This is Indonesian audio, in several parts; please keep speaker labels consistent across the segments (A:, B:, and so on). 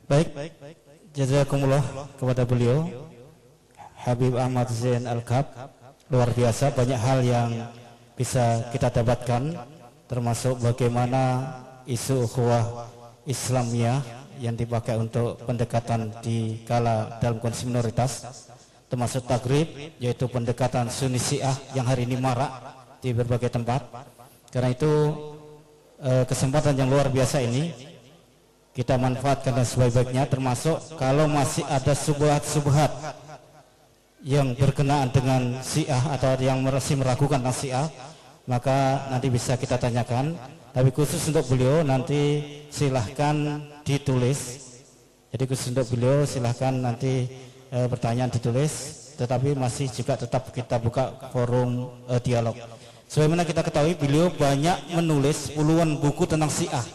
A: Baik, jazakumullah kepada beliau Habib Ahmad Zain Al-Kab. Luar biasa, banyak hal yang bisa kita dapatkan, termasuk bagaimana isu ukhuwah Islamiyah yang dipakai untuk pendekatan di kala dalam kondisi minoritas, termasuk tagrib, yaitu pendekatan Sunni Syiah yang hari ini marak di berbagai tempat. Karena itu kesempatan yang luar biasa ini kita manfaatkan dengan sebaik-baiknya, termasuk kalau masih ada subhat-subhat yang berkenaan dengan Syiah atau yang masih meragukan tentang Syiah, maka nanti bisa kita tanyakan. Tapi khusus untuk beliau nanti silahkan ditulis. Jadi khusus untuk beliau silahkan nanti pertanyaan ditulis, tetapi masih juga tetap kita buka forum dialog. Sebagaimana kita ketahui, beliau banyak menulis puluhan buku tentang Syiah.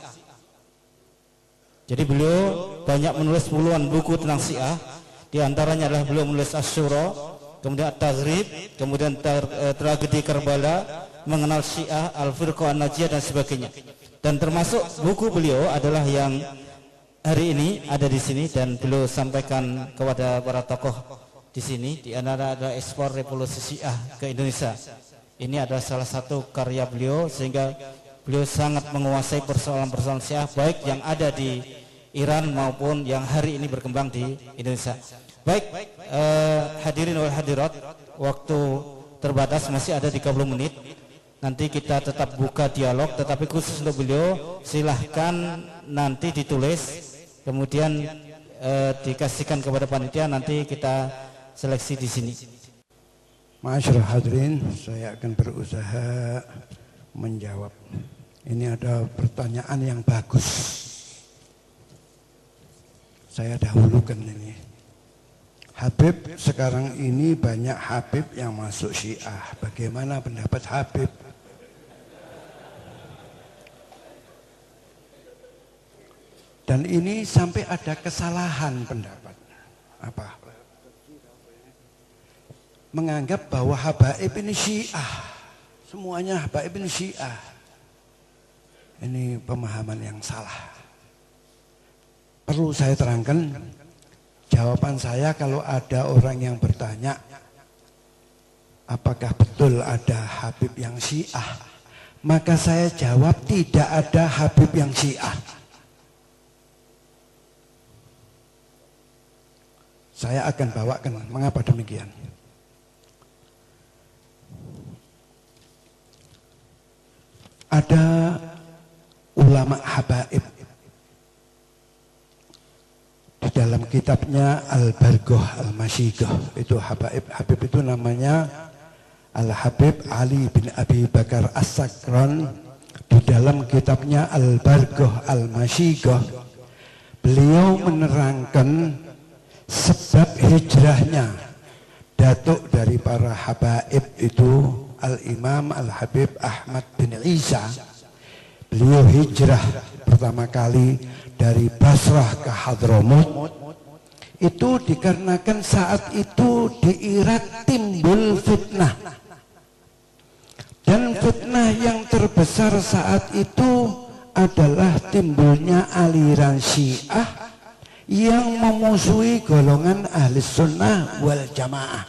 A: Jadi beliau banyak menulis puluhan buku tentang Syiah. Di antaranya adalah beliau menulis Asy-Syura, kemudian At-Taghrib, kemudian Tragedi Karbala, Mengenal Syiah, Al-Firqah An-Najiyah dan sebagainya. Dan termasuk buku beliau adalah yang hari ini ada di sini dan beliau sampaikan kepada para tokoh di sini. Di antara ada Ekspor Revolusi Syiah ke Indonesia. Ini adalah salah satu karya beliau, sehingga beliau sangat menguasai persoalan-persoalan Syiah baik yang ada di Iran maupun yang hari ini berkembang di Indonesia. Baik, hadirin wal hadirat, waktu terbatas, masih ada 30 menit. Nanti kita tetap buka dialog, tetapi khusus untuk beliau silahkan nanti ditulis, kemudian dikasihkan kepada panitia, nanti kita seleksi di sini.
B: Masyaallah hadirin, saya akan berusaha menjawab. Ini ada pertanyaan yang bagus. Saya dahulukan ini. Habib, sekarang ini banyak Habib yang masuk Syiah. Bagaimana pendapat Habib? Dan ini sampai ada kesalahan pendapat. Apa? Menganggap bahwa habaib ini Syiah. Semuanya habaib ini Syiah. Ini pemahaman yang salah. Perlu saya terangkan, jawaban saya kalau ada orang yang bertanya, apakah betul ada Habib yang Syiah? Maka saya jawab, tidak ada Habib yang Syiah. Saya akan bawakan mengapa demikian. Ada ulama habaib di dalam kitabnya Al-Barghah Al-Masyighah, itu habaib. Habib itu namanya Al-Habib Ali bin Abi Bakar As-Sakran. Di dalam kitabnya Al-Barghah Al-Masyighah, beliau menerangkan sebab hijrahnya datuk dari para habaib itu Al-Imam Al-Habib Ahmad bin Isa. Beliau hijrah pertama kali dari Basrah ke Hadramut. Itu dikarenakan saat itu di Irak timbul fitnah. Dan fitnah yang terbesar saat itu adalah timbulnya aliran Syiah yang memusuhi golongan Ahli Sunnah wal Jamaah.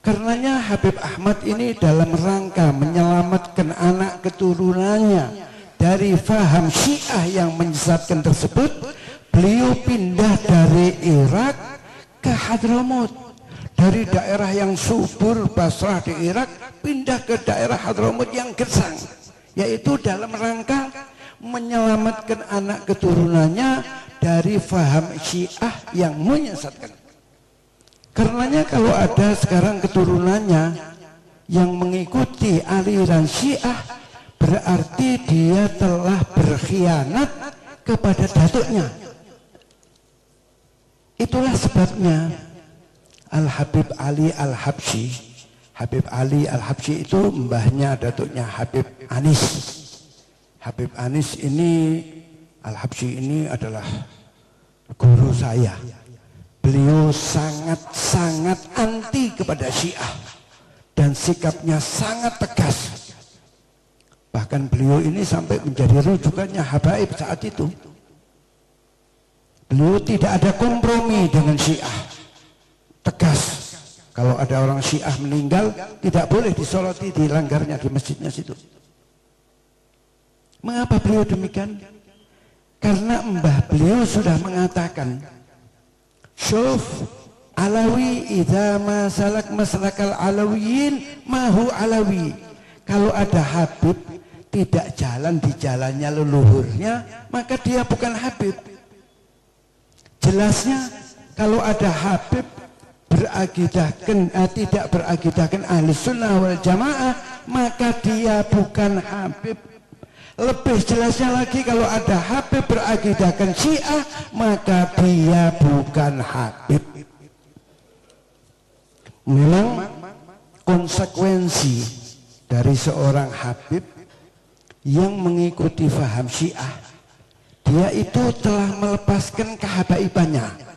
B: Karenanya Habib Ahmad ini dalam rangka menyelamatkan anak keturunannya dari faham Syiah yang menyesatkan tersebut, beliau pindah dari Irak ke Hadramut. Dari daerah yang subur Basrah di Irak pindah ke daerah Hadramut yang gersang, yaitu dalam rangka menyelamatkan anak keturunannya dari faham Syiah yang menyesatkan. Karenanya kalau ada sekarang keturunannya yang mengikuti aliran Syiah, berarti dia telah berkhianat kepada datuknya. Itulah sebabnya Al-Habib Ali Al-Habsyi, Habib Ali Al-Habsyi itu mbahnya datuknya Habib Anis. Habib Anis ini, Al-Habsyi ini adalah guru saya. Beliau sangat-sangat anti kepada Syiah dan sikapnya sangat tegas. Bahkan beliau ini sampai menjadi rujukannya habaib saat itu. Beliau tidak ada kompromi dengan Syiah. Tegas. Kalau ada orang Syiah meninggal, tidak boleh disoloti di langgarnya di masjidnya situ. Mengapa beliau demikian? Karena mbah beliau sudah mengatakan, Syuf Alawi idza ma salak maslakal alawiyin mahu alawi. Kalau ada Habib tidak jalan di jalannya leluhurnya, maka dia bukan Habib. Jelasnya kalau ada Habib tidak beragidahkan ahli sunnah wal jamaah, maka dia bukan Habib. Lebih jelasnya lagi, kalau ada Habib beragidahkan Syiah, maka dia bukan Habib. Memang konsekuensi dari seorang Habib yang mengikuti faham Syiah, dia itu telah melepaskan kehabaibannya.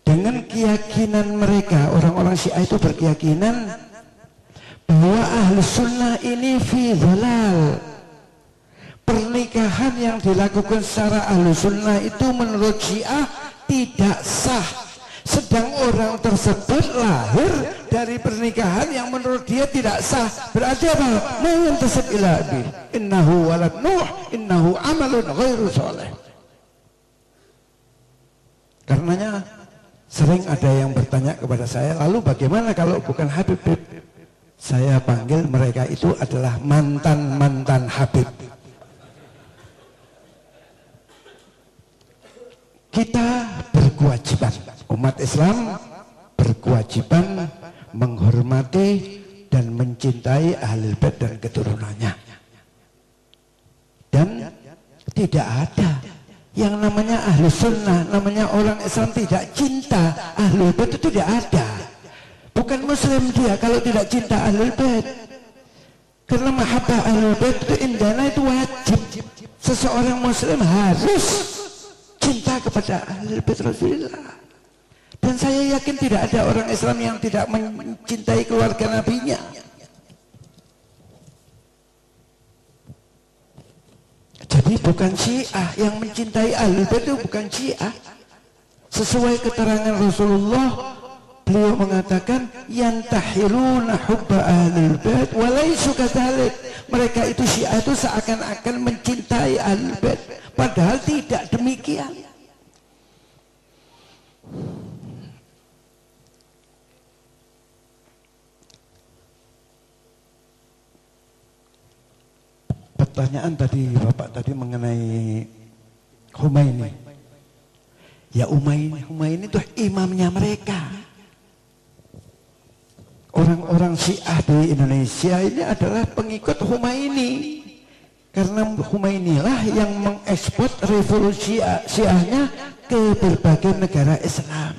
B: Dengan keyakinan mereka, orang-orang Syiah itu berkeyakinan bahwa ahli sunnah ini fi dhalal. Pernikahan yang dilakukan secara ahli sunnah itu menurut Syiah tidak sah. Sedang orang tersebut lahir dari pernikahan yang menurut dia tidak sah. Berarti apa? Menyentasib ila abi. Innahu walad Nuh, innahu amalun ghairu soleh. Karenanya sering ada yang bertanya kepada saya, lalu bagaimana kalau bukan Habib? Saya panggil mereka itu adalah mantan-mantan Habib. Kita berkewajiban, umat Islam berkewajiban menghormati dan mencintai Ahlul Bait dan keturunannya. Dan tidak ada yang namanya ahli sunnah, namanya orang Islam tidak cinta Ahlul Bait, itu tidak ada. Bukan muslim dia kalau tidak cinta Ahlul Bait. Karena mahabbah Ahlul Bait itu indana itu wajib. Seseorang muslim harus cinta kepada Ahlul Bait Rasulullah. Dan saya yakin tidak ada orang Islam yang tidak mencintai keluarga nabinya. Jadi bukan Syiah yang mencintai Ahlul Bait, itu bukan Syiah. Sesuai keterangan Rasulullah, beliau mengatakan yantahiluna hubba Ahlul Bait wa laysu kadzalik. Mereka itu Syiah itu seakan-akan mencintai Ahlul Bait, padahal tidak demikian. Pertanyaan tadi Bapak tadi mengenai Khomeini. Ya Khomeini itu imamnya mereka. Orang-orang Syiah di Indonesia ini adalah pengikut Khomeini. Karena Khomeini lah yang mengekspor revolusi Syiahnya ke berbagai negara Islam.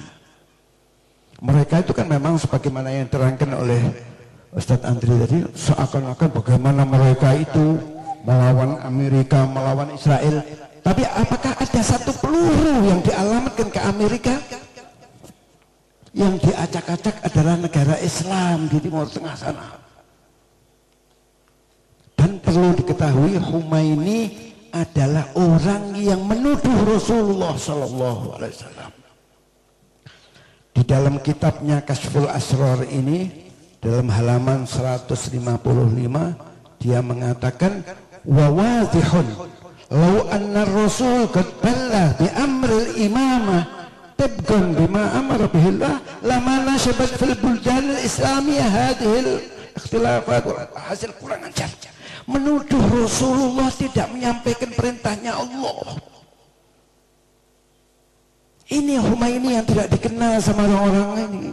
B: Mereka itu kan memang sebagaimana yang terangkan oleh Ustadz Andri tadi, seakan-akan bagaimana mereka itu melawan Amerika, melawan Israel. Tapi apakah ada satu peluru yang dialamatkan ke Amerika? Yang diacak-acak adalah negara Islam di Timur Tengah sana. Dan perlu diketahui, Khomeini adalah orang yang menuduh Rasulullah Sallallahu Alaihi Wasallam. Di dalam kitabnya Kashful Asrar ini, dalam halaman 155, dia mengatakan, wa wadihun law anna ar-rasul qad balla bi amril imamah tabqan bima amara bihi Allah lama nashabat fil buldan al-islamiyah hadhihi al-ikhtilafat. Hasil kurang ajar, menuduh Rasulullah tidak menyampaikan perintahnya Allah. Ini Khomeini yang tidak dikenal sama orang-orang ini.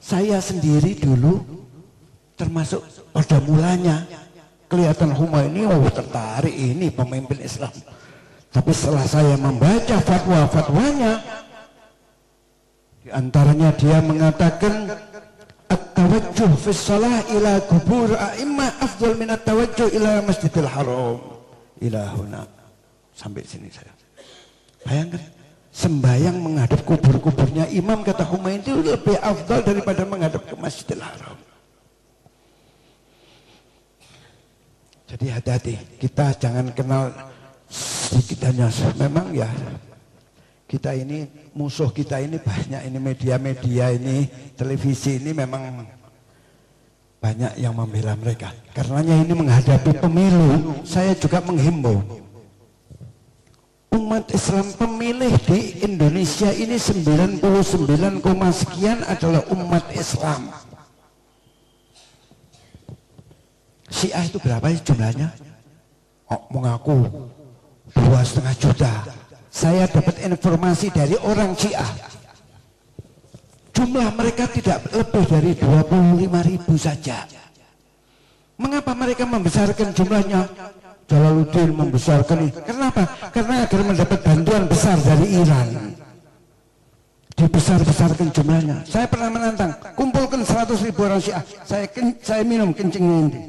B: Saya sendiri dulu termasuk pada mulanya kelihatan Khomeini, oh tertarik ini pemimpin Islam. Tapi setelah saya membaca fatwa-fatwanya, di antaranya dia mengatakan at-tawajjuh fi shalah ila kubur a'immah afdal min at-tawajjuh ila Masjidil Haram ila huna. Sampai sini saya. Bayangkan, sembahyang menghadap kubur-kuburnya imam, kata Khomeini, itu lebih afdal daripada menghadap ke Masjidil Haram. Jadi hati-hati, kita jangan kenal sedikit hanya memang ya kita ini, musuh kita ini banyak, ini media-media ini, televisi ini memang banyak yang membela mereka. Karenanya ini menghadapi pemilu, saya juga menghimbau umat Islam pemilih di Indonesia ini 99, sekian adalah umat Islam. Syiah itu berapa jumlahnya? Oh, mengaku 2,5 juta. Saya dapat informasi dari orang Syiah, jumlah mereka tidak lebih dari 25.000 saja. Mengapa mereka membesarkan jumlahnya? Jalaluddin membesarkan ini. Kenapa? Karena agar mendapat bantuan besar dari Iran. Dibesar-besarkan jumlahnya. Saya pernah menantang, kumpulkan 100.000 orang Syiah, saya minum kencingnya ini.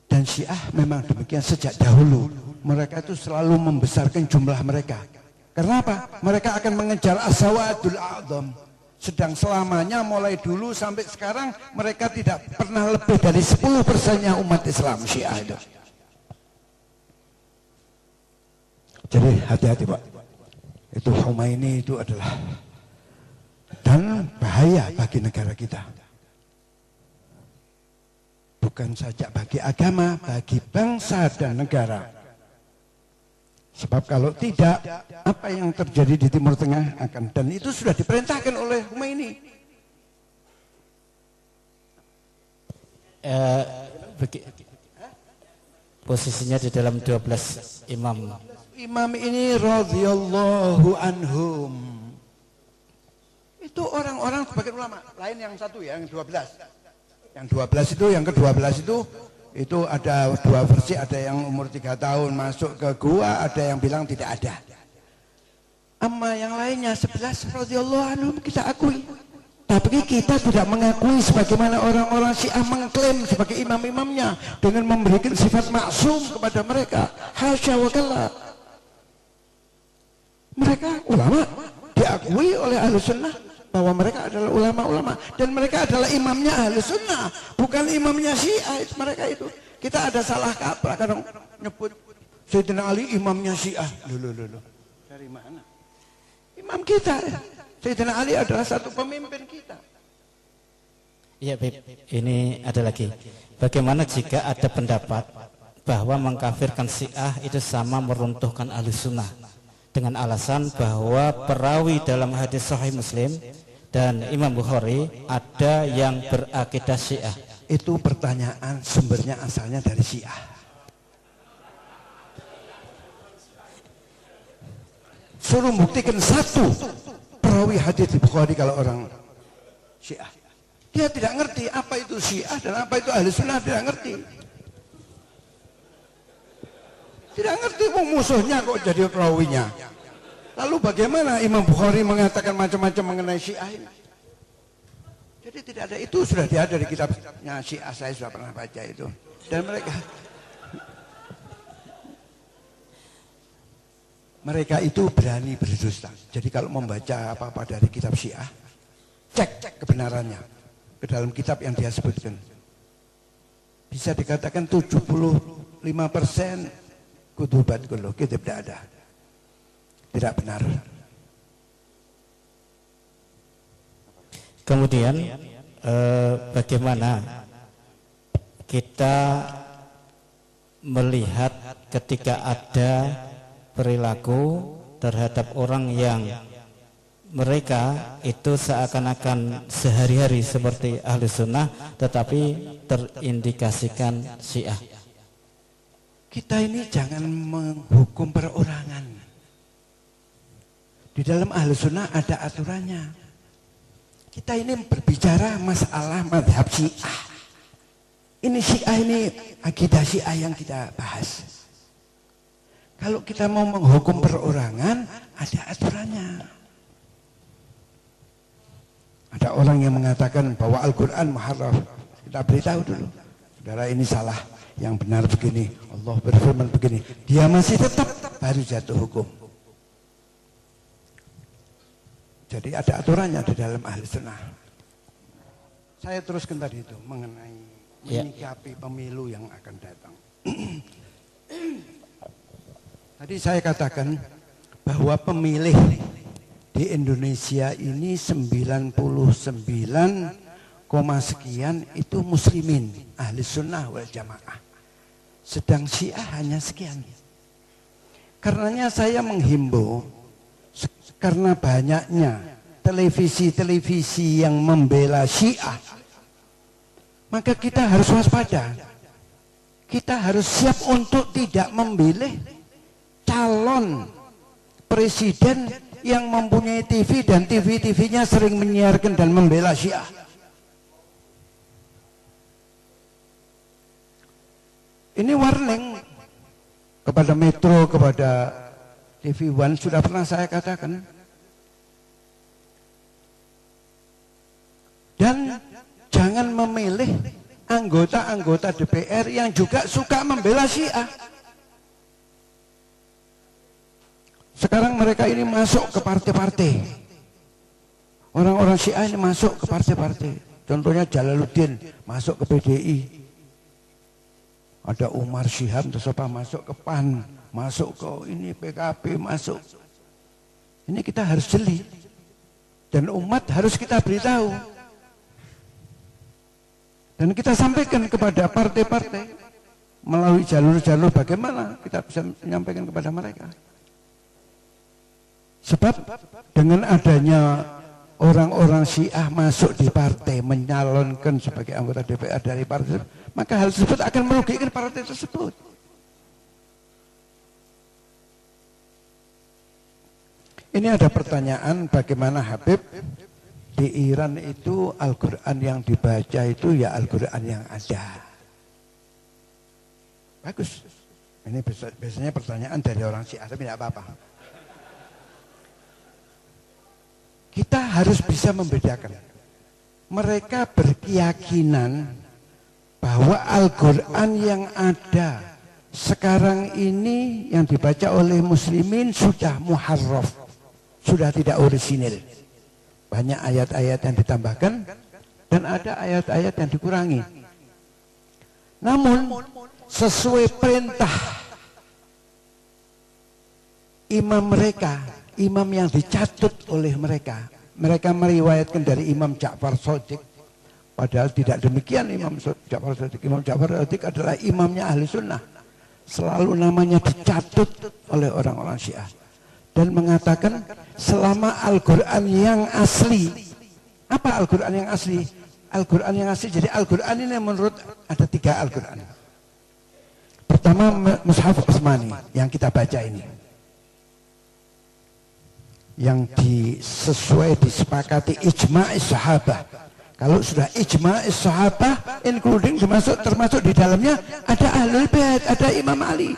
B: Dan Syiah memang demikian sejak dahulu. Mereka itu selalu membesarkan jumlah mereka. Kenapa? Mereka akan mengejar as-sawadul a'zam. Sedang selamanya mulai dulu sampai sekarang mereka tidak pernah lebih dari 10%-nya umat Islam Syiah itu. Jadi hati-hati Pak. Itu Khomeini itu adalah dan bahaya bagi negara kita. Bukan saja bagi agama, bagi bangsa dan negara. Sebab kalau tidak, apa yang terjadi di Timur Tengah akan, dan itu sudah diperintahkan oleh Khomeini.
A: Posisinya di dalam 12 imam.
B: Imam ini radhiyallahu anhum. Itu orang-orang sebagai ulama. Lain yang satu ya, yang 12. Yang 12 itu, yang ke-12 itu ada dua versi, ada yang umur 3 tahun masuk ke gua, ada yang bilang tidak ada. Amma yang lainnya 11 radhiyallahu anhum kita akui. Tapi kita tidak mengakui sebagaimana orang-orang Syiah mengklaim sebagai imam-imamnya dengan memberikan sifat maksum kepada mereka. Hasya wa kalla. Mereka ulama diakui oleh Ahlus Sunnah bahwa mereka adalah ulama-ulama dan mereka adalah imamnya Ahlus Sunnah, bukan imamnya Syiah. Mereka itu kita ada salah kaprah kadang nyebut Sayyidina Ali imamnya Syiah. Loh. Dari mana? Imam kita. Sayyidina Ali adalah satu pemimpin kita.
A: Iya, Beb. Ini ada lagi. Bagaimana jika ada pendapat bahwa mengkafirkan Syiah itu sama meruntuhkan Ahlus Sunnah dengan alasan bahwa perawi dalam hadis Sahih Muslim dan Imam Bukhari ada yang berakidah Syiah?
B: Itu pertanyaan sumbernya asalnya dari Syiah. Suruh buktikan satu perawi hadis di Bukhari kalau orang Syiah. Dia tidak ngerti apa itu Syiah dan apa itu Ahli Sunnah, tidak ngerti. Tidak ngerti musuhnya kok jadi perawinya. Lalu bagaimana Imam Bukhari mengatakan macam-macam mengenai Syiah ini? Jadi tidak ada, itu sudah ada di kitabnya Syiah, saya sudah pernah baca itu. Dan mereka itu berani berdusta. Jadi kalau membaca apa-apa dari kitab Syiah, cek kebenarannya ke dalam kitab yang dia sebutkan. Bisa dikatakan 75% kutubat kullu kitab tidak ada. Tidak benar.
A: Kemudian bagaimana kita melihat ketika ada perilaku terhadap orang yang mereka itu seakan-akan sehari-hari seperti Ahlu Sunnah tetapi terindikasikan Syiah?
B: Kita ini jangan menghukum perorangan. Di dalam Ahlu Sunnah ada aturannya. Kita ini berbicara masalah madhab Syiah. Ini Syiah, ini akidah Syiah yang kita bahas. Kalau kita mau menghukum perorangan, ada aturannya. Ada orang yang mengatakan bahwa Al-Quran muharraf. Kita beritahu dulu, saudara ini salah, yang benar begini, Allah berfirman begini. Dia masih tetap baru jatuh hukum. Jadi ada aturannya di dalam Ahli Sunnah. Saya teruskan tadi itu mengenai menyikapi pemilu yang akan datang. Tadi saya katakan bahwa pemilih di Indonesia ini 99, sekian itu muslimin, ahli sunnah wal jamaah. Sedang Syiah hanya sekian. Karenanya saya menghimbau, karena banyaknya televisi-televisi yang membela Syiah, maka kita harus waspada. Kita harus siap untuk tidak memilih calon presiden yang mempunyai TV dan TV-TV-nya sering menyiarkan dan membela Syiah. Ini warning kepada Metro, kepada TV One, sudah pernah saya katakan. Dan jangan memilih anggota-anggota DPR yang juga suka membela Syiah. Sekarang mereka ini masuk ke partai-partai. Orang-orang Syiah ini masuk ke partai-partai. Contohnya Jalaluddin masuk ke PDI. Ada Umar Syihab terus apa masuk ke PAN, masuk ke ini PKB masuk. Ini kita harus jeli. Dan umat harus kita beritahu. Dan kita sampaikan kepada partai-partai melalui jalur-jalur bagaimana kita bisa menyampaikan kepada mereka. Sebab dengan adanya orang-orang Syiah masuk di partai, menyalonkan sebagai anggota DPR dari partai, maka hal tersebut akan merugikan partai tersebut. Ini ada pertanyaan, bagaimana Habib di Iran itu Al-Quran yang dibaca itu ya Al-Quran yang ada. Bagus. Ini biasanya pertanyaan dari orang Syiah, tapi tidak apa-apa. Kita harus bisa membedakan. Mereka berkeyakinan bahwa Al-Quran yang ada sekarang ini yang dibaca oleh muslimin sudah muharraf, sudah tidak orisinil. Banyak ayat-ayat yang ditambahkan dan ada ayat-ayat yang dikurangi. Namun sesuai perintah imam mereka, imam yang dicatut oleh mereka, mereka meriwayatkan dari Imam Ja'far Shadiq, padahal tidak demikian Imam Ja'far Shadiq. Imam Ja'far Shadiq adalah imamnya ahli sunnah, selalu namanya dicatut oleh orang-orang Syiah dan mengatakan selama Al-Quran yang asli. Apa Al-Quran yang asli? Al-Quran yang asli, jadi Al-Quran ini menurut ada 3 Al-Quran. Pertama Mushaf Utsmani yang kita baca ini, yang sesuai disepakati ijma'is sahabah. Kalau sudah ijma'is sahabah, including termasuk di dalamnya ada Ahlul Bait, ada Imam Ali,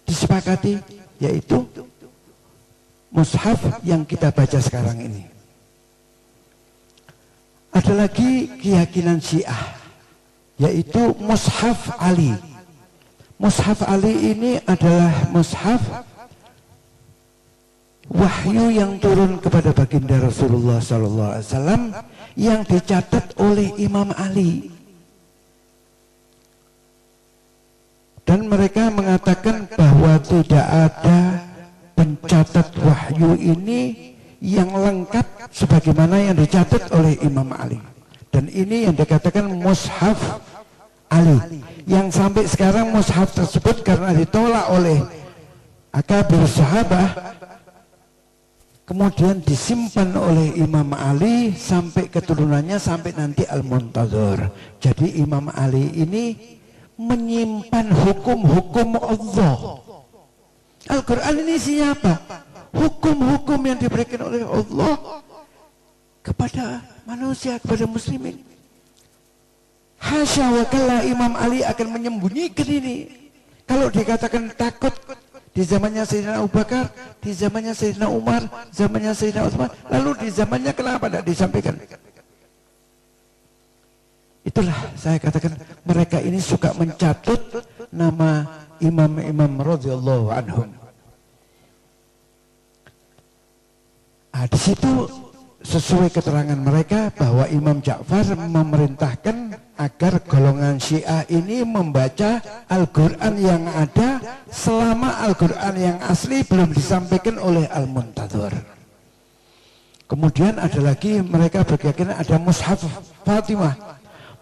B: disepakati, yaitu mushaf yang kita baca sekarang ini. Ada lagi keyakinan Syiah, yaitu mushaf Ali. Mushaf Ali ini adalah mushaf wahyu yang turun kepada baginda Rasulullah SAW yang dicatat oleh Imam Ali. Dan mereka mengatakan bahwa tidak ada pencatat wahyu ini yang lengkap sebagaimana yang dicatat oleh Imam Ali. Dan ini yang dikatakan mushaf Ali, yang sampai sekarang mushaf tersebut karena ditolak oleh akabir sahabah, kemudian disimpan oleh Imam Ali sampai keturunannya, sampai nanti Al-Muntazir. Jadi Imam Ali ini menyimpan hukum-hukum Allah. Al-Quran ini isinya apa? Hukum-hukum yang diberikan oleh Allah kepada manusia, kepada muslimin. Hasya wa kalla Imam Ali akan menyembunyikan ini. Kalau dikatakan takut di zamannya Sayyidina Abu Bakar, di zamannya Sayyidina Umar, zamannya Sayyidina Utsman, lalu di zamannya kenapa tidak disampaikan? Itulah saya katakan mereka ini suka mencatut nama imam-imam radhiyallahu anhum. Di situ sesuai keterangan mereka bahwa Imam Ja'far memerintahkan agar golongan Syiah ini membaca Al-Quran yang ada selama Al-Quran yang asli belum disampaikan oleh Al-Muntadhir. Kemudian ada lagi mereka berkeyakinan ada Mushaf Fatimah.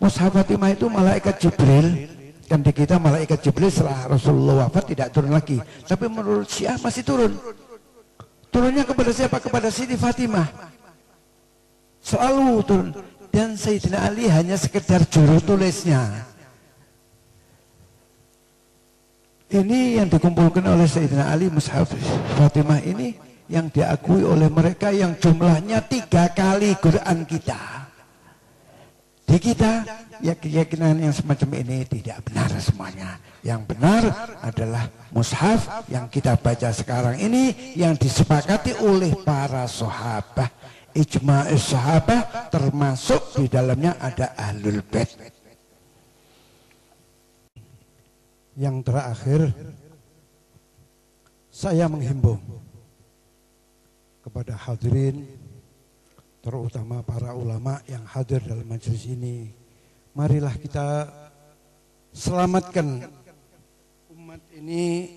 B: Mushaf Fatimah itu malaikat Jibril. Kan di kita malaikat Jibril setelah Rasulullah wafat tidak turun lagi. Tapi menurut Syiah masih turun. Turunnya kepada siapa? Kepada Siti Fatimah. Selalu turun. Dan Sayyidina Ali hanya sekedar juru tulisnya. Ini yang dikumpulkan oleh Sayyidina Ali Mushaf Fatimah ini yang diakui oleh mereka yang jumlahnya 3 kali Quran kita. Di kita ya keyakinan yang semacam ini tidak benar semuanya. Yang benar adalah mushaf yang kita baca sekarang ini yang disepakati oleh para sahabat. Ijma'us sahabat termasuk di dalamnya ada Ahlul Bait. Yang terakhir saya menghimbau kepada hadirin terutama para ulama yang hadir dalam majelis ini, marilah kita selamatkan umat ini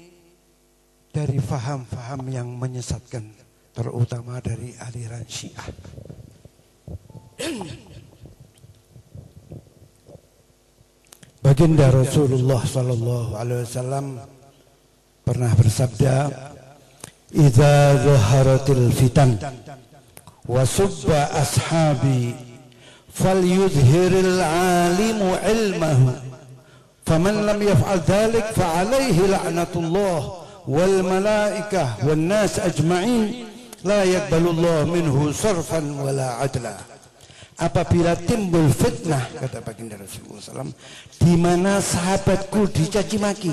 B: dari faham-faham yang menyesatkan, terutama dari aliran Syiah. Baginda Rasulullah sallallahu alaihi wasallam pernah bersabda, "Idza zaharatil fitan wa subba ashabi falyudhhiril alimu ilmahu faman lam yaf'al dhalik fa alayhi la'natullah wal malaikah wan nas ajma'in la yaqbalullah minhu sarfan wala adla." Apabila timbul fitnah, kata baginda Rasulullah SAW, di mana sahabatku dicaci maki,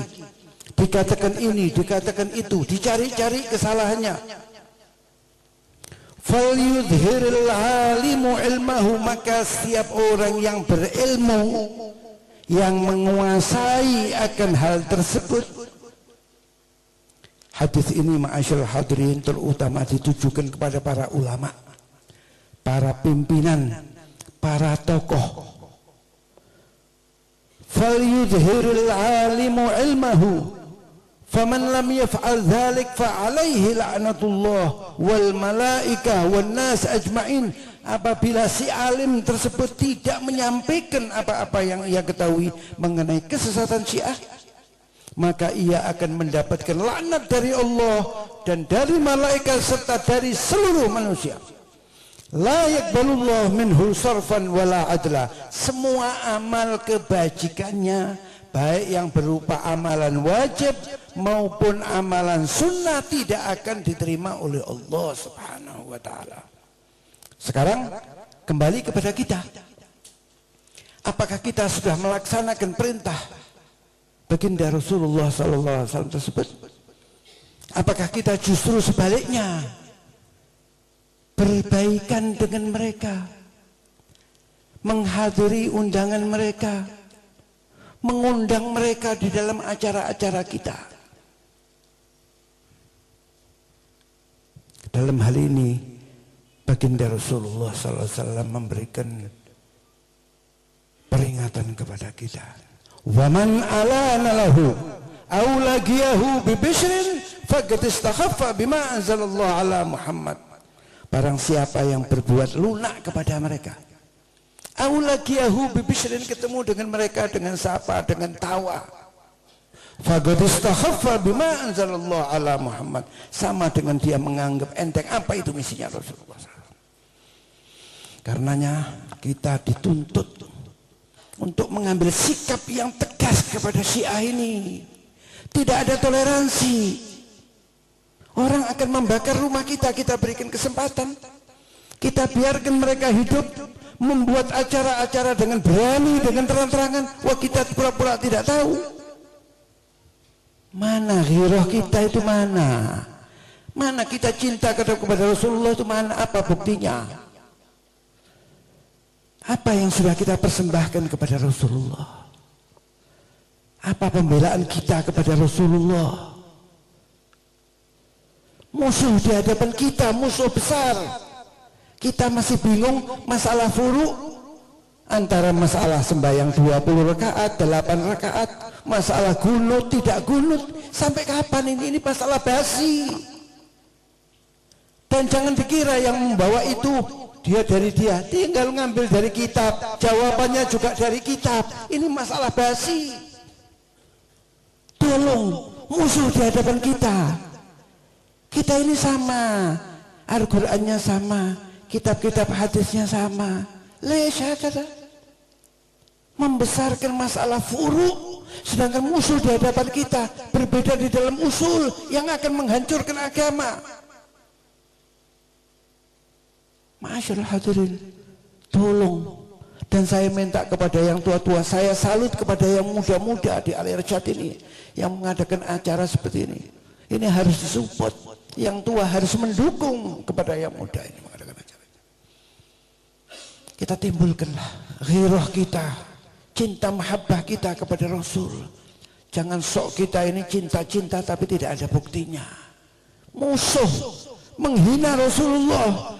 B: dikatakan ini, dikatakan itu, dicari-cari kesalahannya, falyudhhiril alimu ilmahu, maka setiap orang yang berilmu, yang menguasai akan hal tersebut. Hadis ini ma'asyarul hadirin terutama ditujukan kepada para ulama, para pimpinan, para tokoh. Falyudhhiril alimu ilmahu faman lam yaf'al dhalik fa alaihi la'natullah wal malaikah wan nas ajma'in. Apabila si alim tersebut tidak menyampaikan apa-apa yang ia ketahui mengenai kesesatan Syiah, maka ia akan mendapatkan laknat dari Allah dan dari malaikat serta dari seluruh manusia. La yaqbalullah minhu sarfan wala adla. Semua amal kebajikannya, baik yang berupa amalan wajib maupun amalan sunnah, tidak akan diterima oleh Allah Subhanahu wa ta'ala. Sekarang kembali kepada kita. Apakah kita sudah melaksanakan perintah baginda Rasulullah SAW tersebut? Apakah kita justru sebaliknya berbaikan dengan mereka, menghadiri undangan mereka, mengundang mereka di dalam acara-acara kita? Dalam hal ini baginda Rasulullah SAW memberikan peringatan kepada kita. Waman alana lahu aw lagiyahu bi bishrin faqad istakhaffa bima anzalallahu ala Muhammad. Barang siapa yang berbuat lunak kepada mereka, aw lagiyahu bi bishrin, ketemu dengan mereka dengan sapa, dengan tawa, faqad istakhaffa bima anzalallahu ala Muhammad, sama dengan dia menganggap enteng apa itu misinya Rasulullah SAW. Karenanya kita dituntut untuk mengambil sikap yang tegas kepada Syiah ini. Tidak ada toleransi. Orang akan membakar rumah kita, kita berikan kesempatan. Kita biarkan mereka hidup, membuat acara-acara dengan berani, dengan terang-terangan. Wah, kita pura-pura tidak tahu. Mana ghirah kita itu mana? Mana kita cinta kepada Rasulullah itu mana? Apa buktinya? Apa yang sudah kita persembahkan kepada Rasulullah? Apa pembelaan kita kepada Rasulullah? Musuh di hadapan kita, musuh besar. Kita masih bingung masalah furu, Antara masalah sembahyang 20 rakaat, 8 rakaat, masalah gunut, tidak gunut, sampai kapan ini masalah basi. Dan jangan dikira yang membawa itu dia dari dia, tinggal ngambil dari kitab, jawabannya juga dari kitab. Ini masalah basi. Tolong, musuh di hadapan kita. Kita ini sama, Al-Qur'annya sama, kitab-kitab hadisnya sama. Kata membesarkan masalah furu, sedangkan musuh di hadapan kita berbeda di dalam usul yang akan menghancurkan agama. Masyaallah hadirin, tolong, dan saya minta kepada yang tua-tua, saya salut kepada yang muda-muda di Al-Irsyad ini yang mengadakan acara seperti ini. Ini harus disupport, yang tua harus mendukung kepada yang muda ini mengadakan acara. Kita timbulkanlah ghirah kita, cinta mahabbah kita kepada Rasul. Jangan sok kita ini cinta-cinta tapi tidak ada buktinya. Musuh menghina Rasulullah,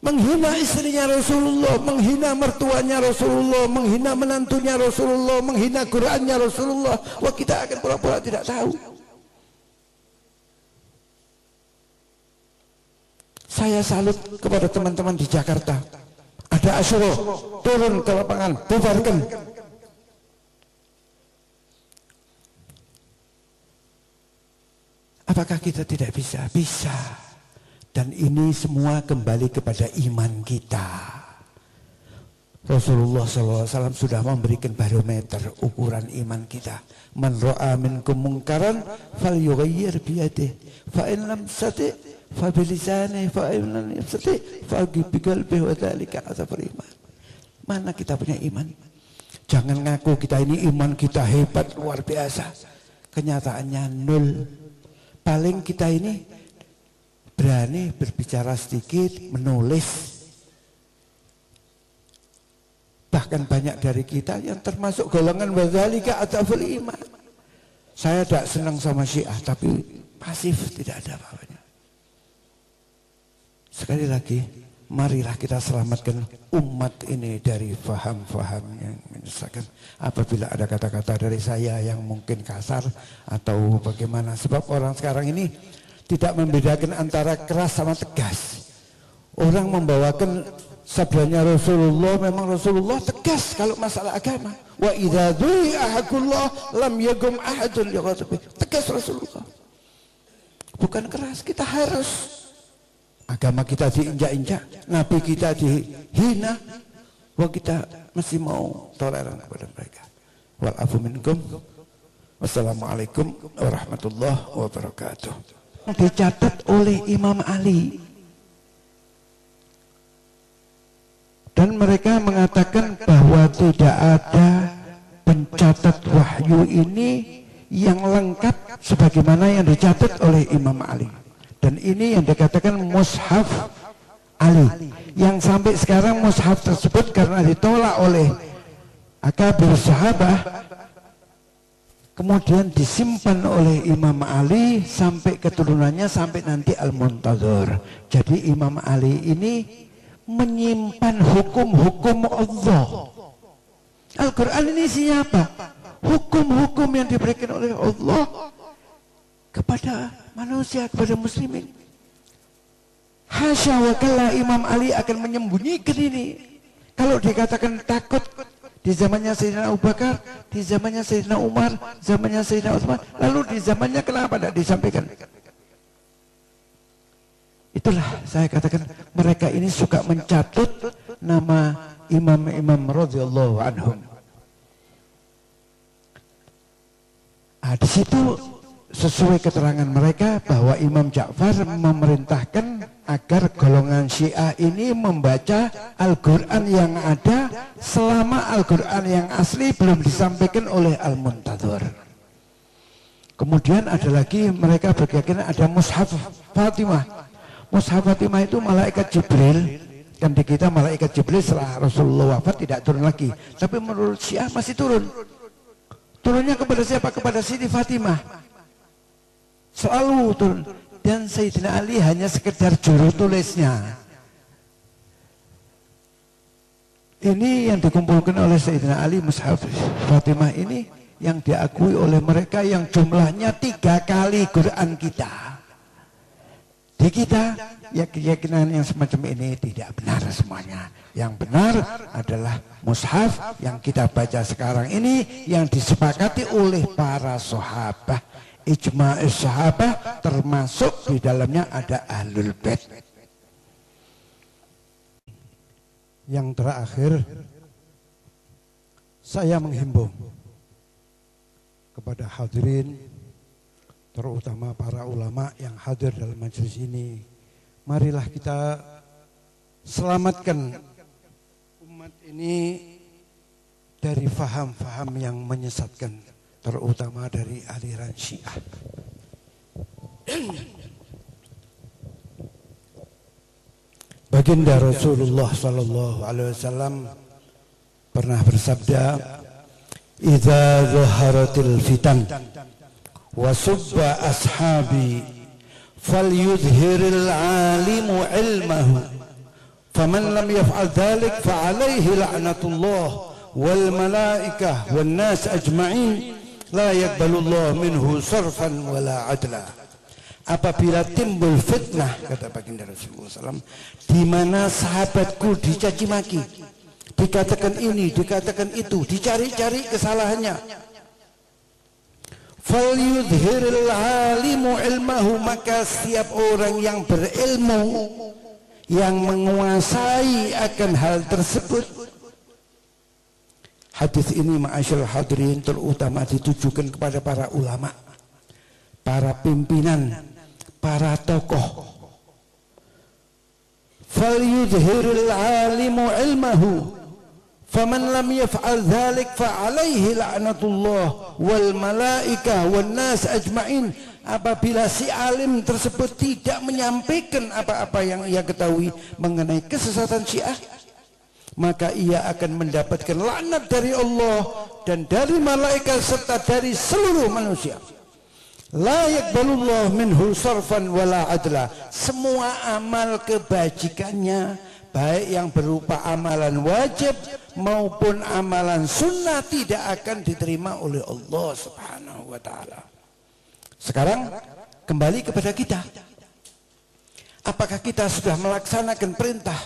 B: menghina istrinya Rasulullah, menghina mertuanya Rasulullah, menghina menantunya Rasulullah, menghina Qur'annya Rasulullah. Wah, kita akan pura-pura tidak tahu. Saya salut kepada teman-teman di Jakarta. Ada Asyura, turun ke lapangan, bubarkan. Apakah kita tidak bisa? Bisa. Dan ini semua kembali kepada iman kita. Rasulullah SAW sudah memberikan barometer ukuran iman kita. Man ra'a minkum munkaran falyughayyir biyadihi, fa in lam yastati' fa bilisanihi, fa in lam yastati' fa biqalbihi, wa dzalika adzabul iman. Mana kita punya iman? Jangan ngaku kita ini iman kita hebat luar biasa. Kenyataannya nol. Paling kita ini berani berbicara sedikit, menulis. Bahkan banyak dari kita yang termasuk golongan wadzalika adzabul iman. Saya tidak senang sama Syiah, tapi pasif, tidak ada apa-apanya. Sekali lagi, marilah kita selamatkan umat ini dari faham-faham yang menyesatkan. Apabila ada kata-kata dari saya yang mungkin kasar atau bagaimana, sebab orang sekarang ini tidak membedakan antara keras sama tegas. Orang membawakan sabdanya Rasulullah, memang Rasulullah tegas kalau masalah agama. Wa idza du'i'a haqqullah lam yagum ahadun lighadabi. Tegas Rasulullah. Bukan keras, kita harus. Agama kita diinjak-injak, nabi kita dihina, wah kita mesti mau toleran kepada mereka. Wal afu minkum. Wassalamualaikum warahmatullahi wabarakatuh. Dicatat oleh Imam Ali. Dan mereka mengatakan bahwa tidak ada pencatat wahyu ini yang lengkap sebagaimana yang dicatat oleh Imam Ali. Dan ini yang dikatakan mushaf Ali, yang sampai sekarang mushaf tersebut karena ditolak oleh akabir sahabah, kemudian disimpan oleh Imam Ali sampai keturunannya, sampai nanti Al-Muntadhir. Jadi Imam Ali ini menyimpan hukum-hukum Allah. Al-Quran ini isinya apa? Hukum-hukum yang diberikan oleh Allah kepada manusia, kepada muslimin. Hasya wa kalla, Imam Ali akan menyembunyikan ini. Kalau dikatakan takut di zamannya Sayyidina Abu Bakar, di zamannya Sayyidina Umar, zamannya Sayyidina Utsman, lalu di zamannya kenapa tidak disampaikan? Itulah saya katakan mereka ini suka mencatut nama imam-imam radhiyallahu anhum. Di situ sesuai keterangan mereka bahwa Imam Ja'far memerintahkan agar golongan Syiah ini membaca Al-Quran yang ada selama Al-Quran yang asli belum disampaikan oleh Al-Muntadhir. Kemudian ada lagi mereka berkeyakinan ada Mushaf Fatimah. Mushaf Fatimah itu malaikat Jibril. Kan di kita malaikat Jibril setelah Rasulullah wafat tidak turun lagi. Tapi menurut Syiah masih turun. Turunnya kepada siapa? Kepada Siti Fatimah. Selalu turun. Dan Sayyidina Ali hanya sekedar juru tulisnya. Ini yang dikumpulkan oleh Sayyidina Ali, Mushaf Fatimah ini yang diakui oleh mereka yang jumlahnya 3 kali Quran kita. Di kita, ya keyakinan yang semacam ini tidak benar semuanya. Yang benar adalah mushaf yang kita baca sekarang ini yang disepakati oleh para sahabat. Ijma'us sahabat, termasuk di dalamnya ada Ahlul Bait. Yang terakhir, saya menghimbau kepada hadirin, terutama para ulama yang hadir dalam majelis ini, marilah kita selamatkan umat ini dari faham-faham yang menyesatkan, terutama dari aliran Syiah. Baginda Rasulullah sallallahu alaihi wasallam pernah bersabda, "Idza zaharatil fitan wa subba ashabi falyudhhiril alimu ilmahu faman lam yaf'al dhalik fa alaihi la'natullah wal malaikah wan nas ajma'in la yaqbalullah minhu sarfan wala adla." Apabila timbul fitnah, kata baginda Rasulullah SAW, di mana sahabatku dicaci maki, dikatakan ini, dikatakan itu, dicari-cari kesalahannya, falyudhhiril alimu ilmahu, maka setiap orang yang berilmu, yang menguasai akan hal tersebut. Hadis ini ma'asyarul hadirin terutama ditujukan kepada para ulama, para pimpinan, para tokoh. Falyudhhiril alimu ilmahu faman lam yaf'al dhalik fa alaihi la'natullah wal malaikah wan nas ajma'in. Apabila si alim tersebut tidak menyampaikan apa-apa yang ia ketahui mengenai kesesatan Syiah, maka ia akan mendapatkan laknat dari Allah dan dari malaikat serta dari seluruh manusia. La yaqbalullah minhu sarfan wala adla. Semua amal kebajikannya, baik yang berupa amalan wajib maupun amalan sunnah, tidak akan diterima oleh Allah Subhanahu wa ta'ala. Sekarang kembali kepada kita. Apakah kita sudah melaksanakan perintah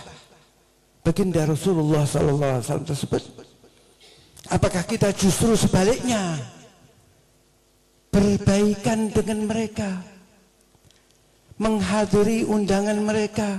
B: baginda Rasulullah SAW tersebut? Apakah kita justru sebaliknya berbaikan dengan mereka, menghadiri undangan mereka,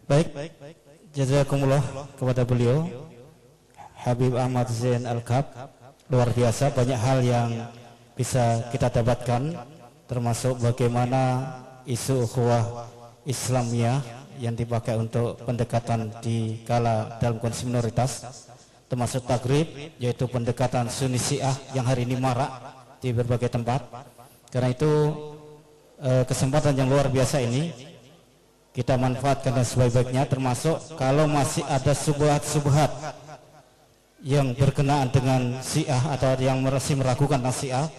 A: Baik, jazakumullah kepada beliau Habib Ahmad Zain Al-Kab. Luar biasa, banyak hal yang bisa kita dapatkan, termasuk bagaimana isu ukhuwah Islamiyah yang dipakai untuk pendekatan di kala dalam kondisi minoritas, termasuk tagrib, yaitu pendekatan Sunni Syiah yang hari ini marak di berbagai tempat. Karena itu kesempatan yang luar biasa ini kita manfaatkan dan sebaik-baiknya, termasuk kalau masih ada subhat-subhat yang berkenaan dengan Syiah atau yang masih meragukan tentang Syiah,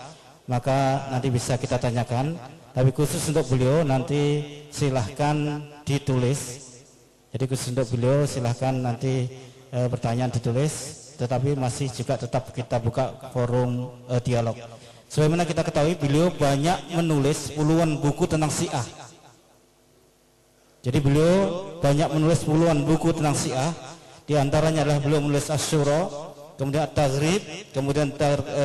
A: maka nanti bisa kita tanyakan. Tapi khusus untuk beliau nanti silahkan ditulis. Jadi khusus untuk beliau silahkan nanti pertanyaan ditulis, tetapi masih juga tetap kita buka forum dialog. Sebagaimana kita ketahui, beliau banyak menulis puluhan buku tentang Syiah. Jadi beliau banyak menulis puluhan buku tentang Syiah. Di antaranya adalah beliau menulis Asy-Syura, kemudian At-Taghrib, kemudian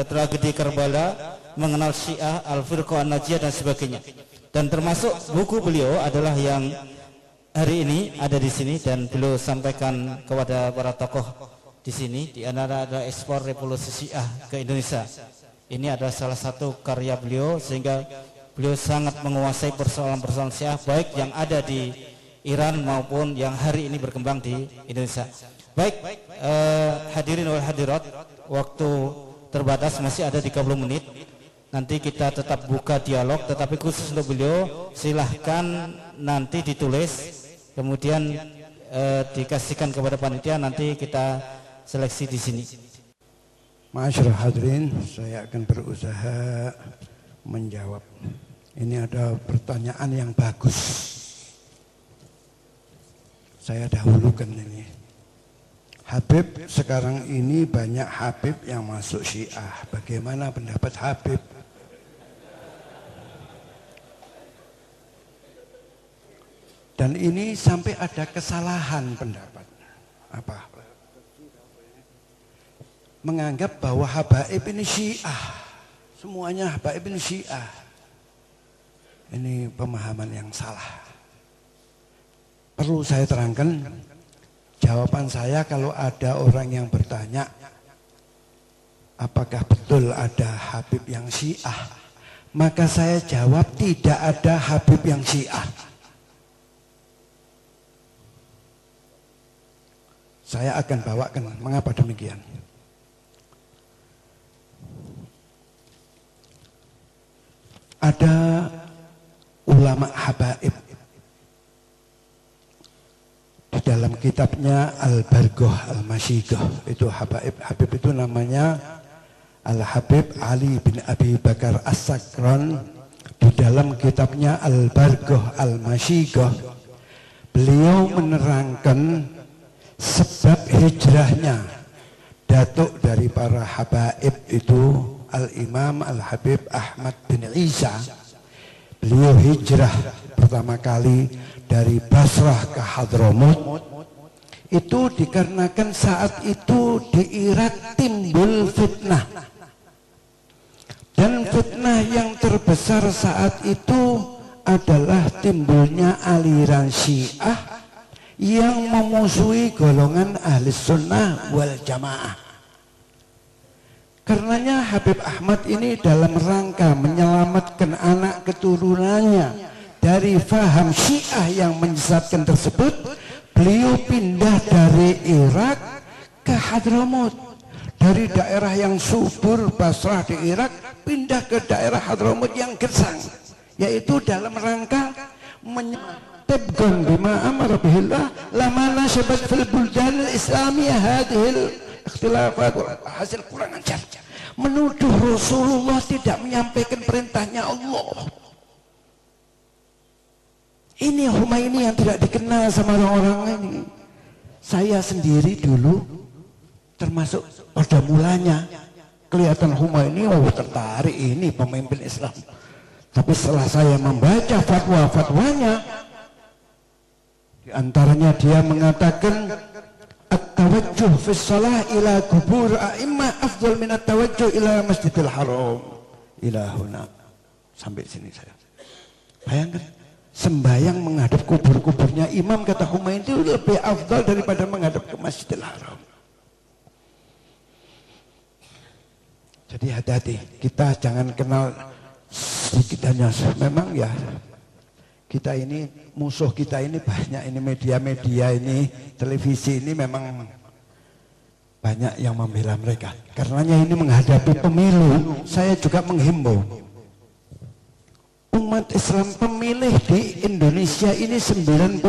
A: Tragedi Karbala, mengenal Syiah, Al-Firqah An-Najiyah dan sebagainya. Dan termasuk buku beliau adalah yang hari ini ada di sini dan beliau sampaikan kepada para tokoh di sini. Di antara ada Ekspor Revolusi Syiah ke Indonesia. Ini adalah salah satu karya beliau, sehingga beliau sangat menguasai persoalan-persoalan Syiah baik yang ada di Iran maupun yang hari ini berkembang di Indonesia. Baik, hadirin wal hadirat, waktu terbatas masih ada 30 menit. Nanti kita tetap buka dialog, tetapi khusus untuk beliau silahkan nanti ditulis, kemudian dikasihkan kepada panitia, nanti kita seleksi di sini.
B: Masyaallah hadirin, saya akan berusaha menjawab. Ini ada pertanyaan yang bagus. Saya dahulukan ini. Habib sekarang ini banyak Habib yang masuk Syiah. Bagaimana pendapat Habib? Dan ini sampai ada kesalahan pendapat. Apa? Menganggap bahwa habaib ini Syiah. Semuanya habaib ini Syiah. Ini pemahaman yang salah. Perlu saya terangkan, jawaban saya kalau ada orang yang bertanya, apakah betul ada Habib yang Syiah? Maka saya jawab, tidak ada Habib yang Syiah. Saya akan bawakan mengapa demikian. Ada ulama habaib di dalam kitabnya Al-Bargoh Al-Masyigoh, itu habaib. Habib itu namanya Al-Habib Ali bin Abi Bakar As-Sakran. Di dalam kitabnya Al-Bargoh Al-Masyigoh, beliau menerangkan sebab hijrahnya datuk dari para habaib itu Al-Imam Al-Habib Ahmad bin Isa. Beliau hijrah pertama kali dari Basrah ke Hadramut. Itu dikarenakan saat itu di Irak timbul fitnah. Dan fitnah yang terbesar saat itu adalah timbulnya aliran Syiah yang memusuhi golongan ahli sunnah wal jamaah. Karenanya Habib Ahmad ini dalam rangka menyelamatkan anak keturunannya dari faham Syiah yang menyesatkan tersebut, beliau pindah dari Irak ke Hadramut. Dari daerah yang subur Basrah di Irak pindah ke daerah Hadramut yang gersang, yaitu dalam rangka tabgon bima amara bihillah lama nashabat fil buldan al-islamiyah hadhil ikhtilafat hasil kurang ajar, menuduh Rasulullah tidak menyampaikan perintahnya Allah. Ini Humaini yang tidak dikenal sama orang-orang ini. Saya sendiri dulu termasuk pada mulanya kelihatan Humaini, oh tertarik ini pemimpin Islam. Tapi setelah saya membaca fatwa-fatwanya, di antaranya dia mengatakan at-tawajjuh fi shalah ila kubur a'immah afdal min at-tawajjuh ila Masjidil Haram ila huna. Sampai sini saya. Bayangkan, sembahyang menghadap kubur-kuburnya imam, kata Humaini, itu lebih afdal daripada menghadap ke Masjidil Haram. Jadi hati-hati, kita jangan kenal sedikit hanya. Memang ya, kita ini, musuh kita ini banyak, ini media-media ini, televisi ini memang banyak yang membela mereka. Karenanya ini menghadapi pemilu, saya juga menghimbau umat Islam, pemilih di Indonesia ini 99,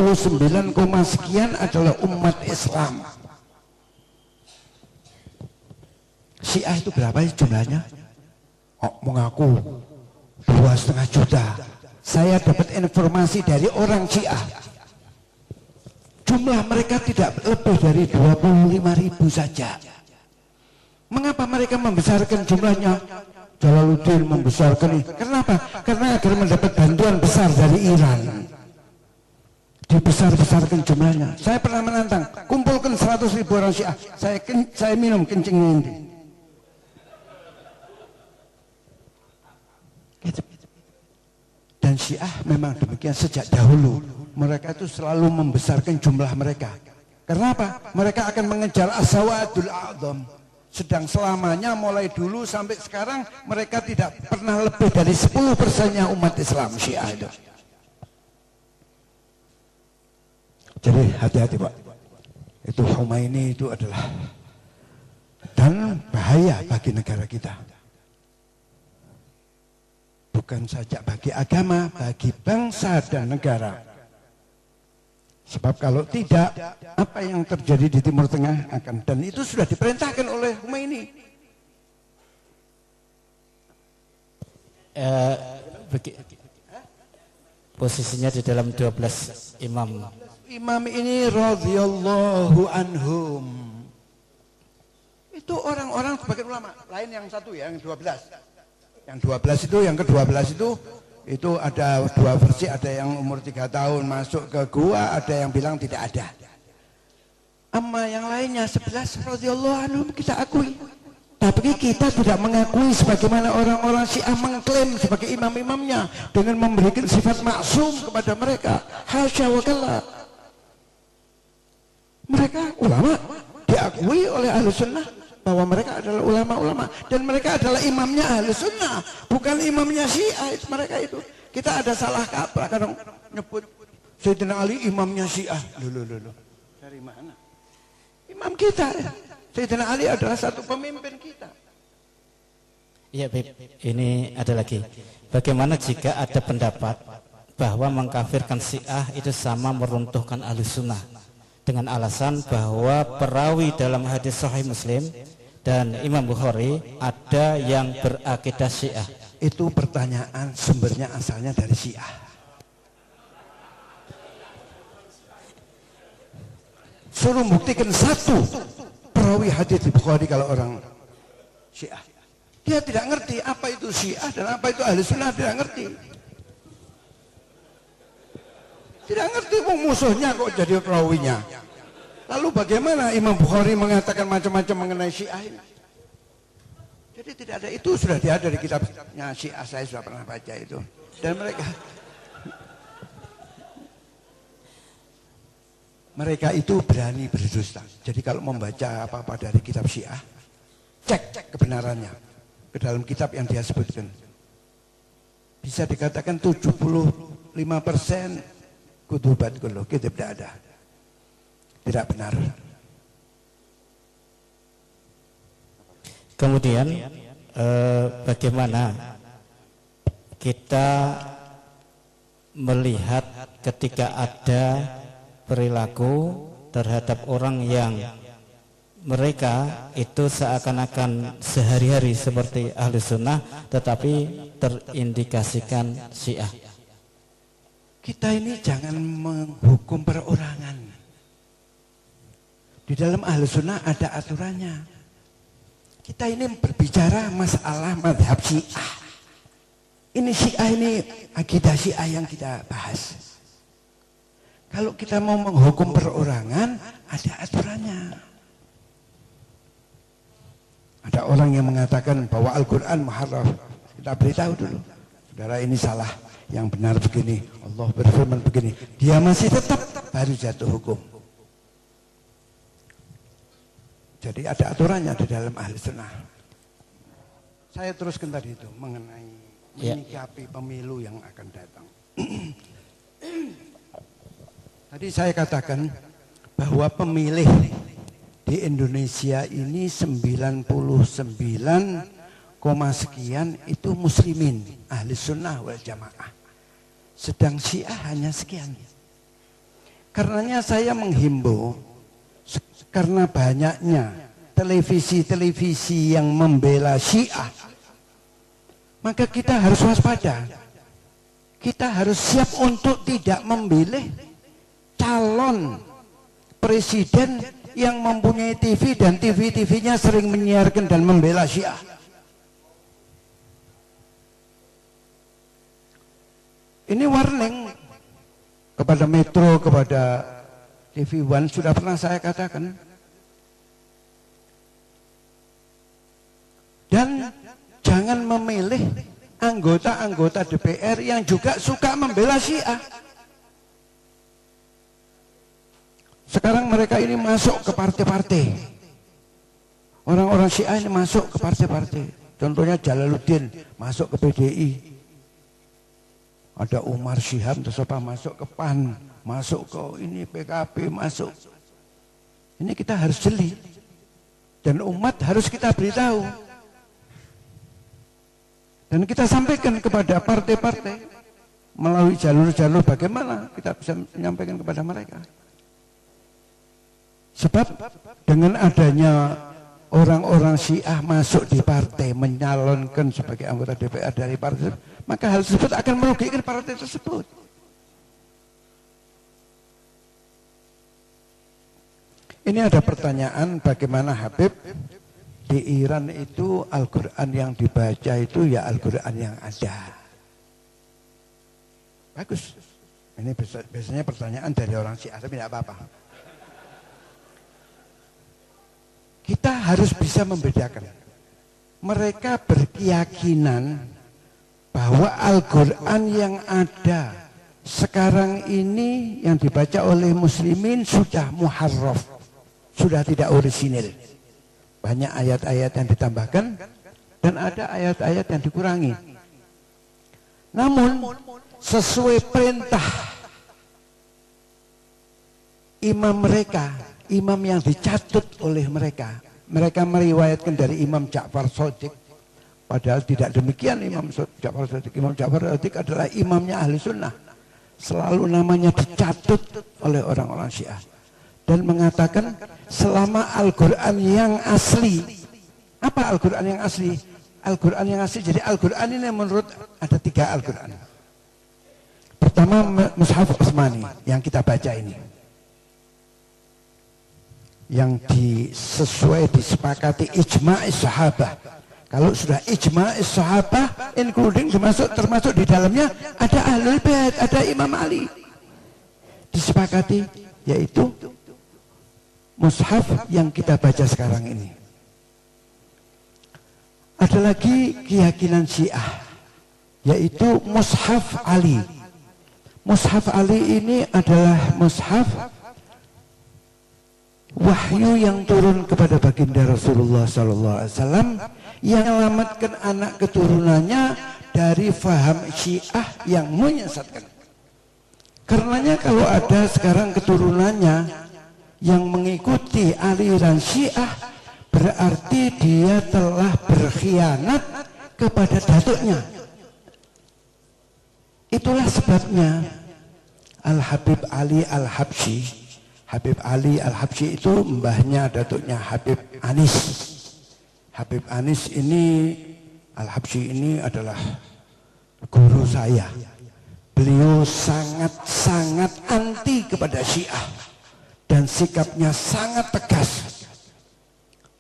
B: sekian adalah umat Islam. Syiah itu berapa jumlahnya? Oh, mengaku 2,5 juta. Saya dapat informasi dari orang Syiah, jumlah mereka tidak lebih dari 25.000 saja. Mengapa mereka membesarkan jumlahnya? Jalaluddin membesarkan ini. Kenapa? Karena agar mendapat bantuan besar dari Iran. Dibesar-besarkan jumlahnya. Saya pernah menantang, kumpulkan 100.000 orang Syiah, saya minum kencingnya ini. Dan Syiah memang demikian sejak dahulu. Mereka itu selalu membesarkan jumlah mereka. Kenapa? Mereka akan mengejar as-sawadul a'zam. Sedang selamanya mulai dulu sampai sekarang mereka tidak pernah lebih dari 10%-nya umat Islam Syiah itu. Jadi hati-hati Pak. Itu Khomeini itu adalah dan bahaya bagi negara kita. Bukan saja bagi agama, bagi bangsa dan negara. Sebab kalau tidak, apa yang terjadi di Timur Tengah akan, dan itu sudah diperintahkan oleh Khomeini.
A: Posisinya di dalam 12 imam.
B: Imam ini radhiyallahu anhum. Itu orang-orang sebagai ulama. Lain yang satu ya, yang 12. Yang 12 itu, yang ke-12 itu ada dua versi, ada yang umur 3 tahun masuk ke gua, ada yang bilang tidak ada. Amma yang lainnya 11 radhiyallahu anhum kita akui. Tapi kita tidak mengakui sebagaimana orang-orang Syiah mengklaim sebagai imam-imamnya dengan memberikan sifat maksum kepada mereka. Hasya wa kalla. Mereka ulama diakui oleh Ahlus Sunnah bahwa mereka adalah ulama-ulama dan mereka adalah imamnya Ahlus Sunnah, bukan imamnya Syiah. Mereka itu kita ada salah kaprah kadang nyebut Sayyidina Ali imamnya Syiah. Loh. Dari mana? Imam kita. Sayyidina Ali adalah satu pemimpin kita.
A: Iya, Bib. Ini ada lagi. Bagaimana jika ada pendapat bahwa mengkafirkan Syiah itu sama meruntuhkan Ahlus Sunnah dengan alasan bahwa perawi dalam hadis Sahih Muslim dan Imam Bukhari ada yang berakidah Syiah?
B: Itu pertanyaan sumbernya asalnya dari Syiah. Suruh buktikan satu perawi hadis di Bukhari kalau orang Syiah. Dia tidak ngerti apa itu Syiah dan apa itu Ahli Sunnah, tidak ngerti. Tidak ngerti musuhnya kok jadi perawinya. Lalu bagaimana Imam Bukhari mengatakan macam-macam mengenai Syiah ini? Jadi tidak ada, itu sudah ada di kitabnya Syiah, saya sudah pernah baca itu. Dan mereka itu berani berdusta. Jadi kalau membaca apa-apa dari kitab Syiah, cek kebenarannya ke dalam kitab yang dia sebutkan. Bisa dikatakan 75% kutubat kullu, kitab tidak ada. Tidak benar.
A: Kemudian bagaimana kita melihat ketika ada perilaku terhadap orang yang mereka itu seakan-akan sehari-hari seperti Ahlus Sunnah tetapi terindikasikan Syiah?
B: Kita ini jangan menghukum perorangan. Di dalam Ahlus Sunnah ada aturannya. Kita ini berbicara masalah madhab Syiah. Ini Syiah, ini akidah Syiah yang kita bahas. Kalau kita mau menghukum perorangan, ada aturannya. Ada orang yang mengatakan bahwa Al-Quran muharraf. Kita beritahu dulu. Saudara, ini salah. Yang benar begini. Allah berfirman begini. Dia masih tetap baru jatuh hukum. Jadi ada aturannya di dalam Ahli Sunnah. Saya teruskan tadi itu mengenai menyikapi pemilu yang akan datang. Tadi saya katakan bahwa pemilih di Indonesia ini 99, sekian itu muslimin, Ahli Sunnah wal Jamaah. Sedang Syiah hanya sekian. Karenanya saya menghimbau, karena banyaknya televisi-televisi yang membela Syiah, maka kita harus waspada. Kita harus siap untuk tidak memilih calon presiden yang mempunyai TV dan TV-TV-nya sering menyiarkan dan membela Syiah. Ini warning kepada Metro, kepada TV One, sudah pernah saya katakan. Dan jangan memilih anggota-anggota DPR yang juga suka membela Syiah. Sekarang mereka ini masuk ke partai-partai. Orang-orang Syiah ini masuk ke partai-partai. Contohnya Jalaluddin masuk ke PDI. Ada Umar Syihab terus apa masuk ke PAN, masuk ke ini PKB masuk. Ini kita harus jeli. Dan umat harus kita beritahu. Dan kita sampaikan kepada partai-partai melalui jalur-jalur bagaimana kita bisa menyampaikan kepada mereka. Sebab dengan adanya orang-orang Syiah masuk di partai menyalonkan sebagai anggota DPR dari partai, maka hal tersebut akan merugikan partai tersebut. Ini ada pertanyaan bagaimana Habib di Iran itu Al-Quran yang dibaca itu ya Al-Quran yang ada. Bagus. Ini biasanya pertanyaan dari orang Syiah, tapi tidak apa-apa. Kita harus bisa membedakan. Mereka berkeyakinan bahwa Al-Quran yang ada sekarang ini yang dibaca oleh muslimin sudah muharraf, sudah tidak orisinil. Banyak ayat-ayat yang ditambahkan dan ada ayat-ayat yang dikurangi. Namun sesuai perintah imam mereka, imam yang dicatut oleh mereka, mereka meriwayatkan dari Imam Ja'far Shadiq, padahal tidak demikian Imam Ja'far Shadiq. Imam Ja'far Shadiq adalah imamnya ahli sunnah, selalu namanya dicatut oleh orang-orang Syiah dan mengatakan selama Al-Quran yang asli. Apa Al-Quran yang asli? Al-Quran yang asli, jadi Al-Quran ini menurut ada 3 Al-Quran. Pertama Mushaf Utsmani yang kita baca ini, yang sesuai disepakati ijma' sahabah. Kalau sudah ijma' sahabah including termasuk di dalamnya ada Ahlul Bait, ada Imam Ali, disepakati, yaitu mushaf yang kita baca sekarang ini. Ada lagi keyakinan Syiah, yaitu mushaf Ali. Mushaf Ali ini adalah mushaf wahyu yang turun kepada baginda Rasulullah SAW yang menyelamatkan anak keturunannya dari faham Syiah yang menyesatkan. Karenanya kalau ada sekarang keturunannya yang mengikuti aliran Syiah, berarti dia telah berkhianat kepada datuknya. Itulah sebabnya Al-Habib Ali Al-Habsyi, Habib Ali Al-Habsyi itu mbahnya datuknya Habib Anis. Habib Anis ini, Al-Habsyi ini adalah guru saya. Beliau sangat-sangat anti kepada Syiah dan sikapnya sangat tegas.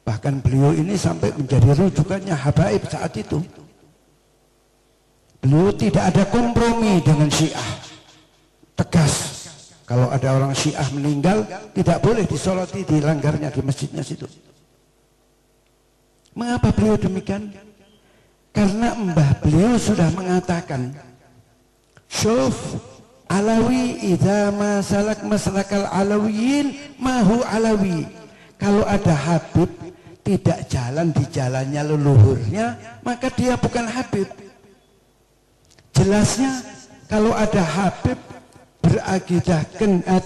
B: Bahkan beliau ini sampai menjadi rujukannya habaib saat itu. Beliau tidak ada kompromi dengan Syiah, tegas. Kalau ada orang Syiah meninggal, tidak boleh disolati di langgarnya di masjidnya situ. Mengapa beliau demikian? Karena mbah beliau sudah mengatakan, Syuf Alawi idza ma salak maslakal alawiyin mahu alawi. Kalau ada Habib tidak jalan di jalannya leluhurnya, maka dia bukan Habib. Jelasnya kalau ada Habib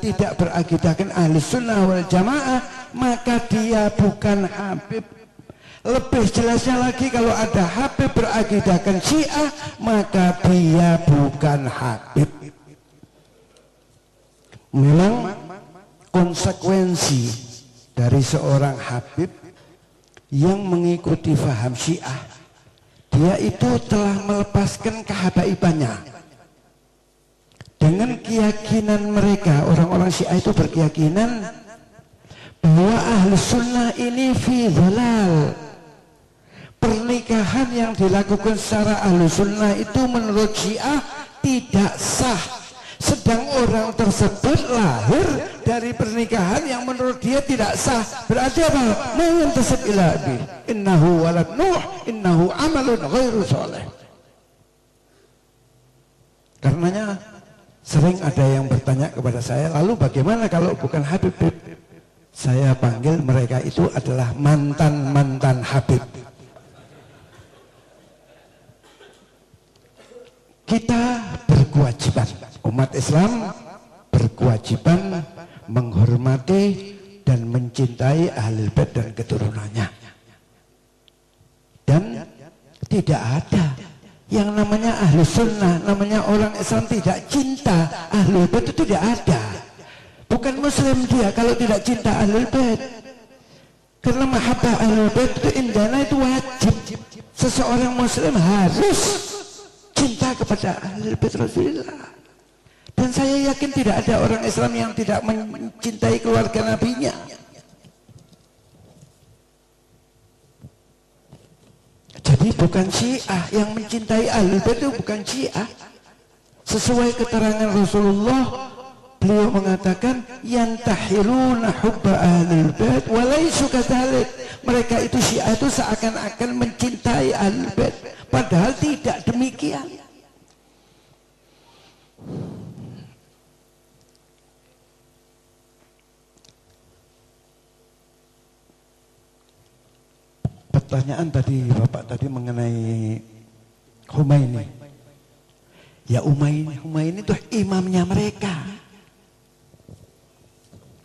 B: tidak berakidahkan ahli sunnah wal jamaah, maka dia bukan Habib. Lebih jelasnya lagi, kalau ada Habib berakidahkan Syiah, maka dia bukan Habib. Memang konsekuensi dari seorang Habib yang mengikuti faham Syiah, dia itu telah melepaskan kehabaibannya. Dengan keyakinan mereka, orang-orang Syiah itu berkeyakinan bahwa ahli sunnah ini fi dhalal. Pernikahan yang dilakukan secara ahli sunnah itu menurut Syiah tidak sah. Sedang orang tersebut lahir dari pernikahan yang menurut dia tidak sah. Berarti apa? Mentasab ila abi, innahu walad Nuh, innahu amalun ghairu saleh. Karenanya sering ada yang bertanya kepada saya, lalu bagaimana kalau bukan Habib? Saya panggil mereka itu adalah mantan-mantan Habib. Kita berkewajiban, umat Islam berkewajiban menghormati dan mencintai Ahlul Bait dan keturunannya. Dan tidak ada yang namanya ahli sunnah, namanya orang Islam tidak cinta Ahlul Bait, itu tidak ada. Bukan muslim dia kalau tidak cinta Ahlul Bait. Karena mahabbah Ahlul Bait itu indana itu wajib. Seseorang muslim harus cinta kepada Ahlul Bait Rasulullah. Dan saya yakin tidak ada orang Islam yang tidak mencintai keluarga nabinya. Jadi bukan Syiah yang mencintai Ahlul Bait, itu bukan Syiah. Sesuai keterangan Rasulullah, beliau mengatakan yantahiluna hubba Ahlul Bait wa laysu kadzalik. Mereka itu Syiah itu seakan-akan mencintai Ahlul Bait, padahal tidak demikian. Pertanyaan tadi Bapak tadi mengenai Khomeini. Ya Khomeini itu imamnya mereka.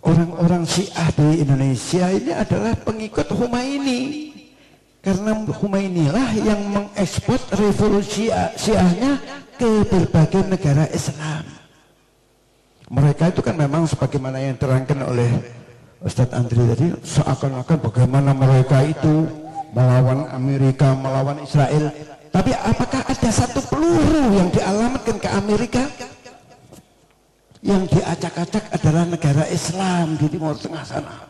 B: Orang-orang Syiah di Indonesia ini adalah pengikut Khomeini. Karena Khomeini lah yang mengekspor revolusi Syiahnya ke berbagai negara Islam. Mereka itu kan memang sebagaimana yang diterangkan oleh Ustadz Andri tadi, seakan-akan bagaimana mereka itu melawan Amerika, melawan Israel. Tapi apakah ada satu peluru yang dialamatkan ke Amerika? Yang diacak-acak adalah negara Islam di Timur Tengah sana.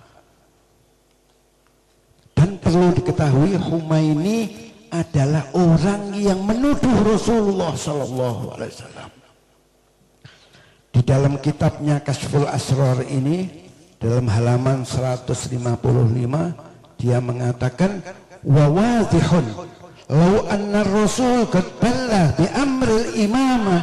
B: Dan perlu diketahui Khomeini adalah orang yang menuduh Rasulullah Sallallahu Alaihi Wasallam. Di dalam kitabnya Kashful Asrar ini, dalam halaman 155, dia mengatakan wa wadihun law anna ar-rasul qad balla bi amril imamah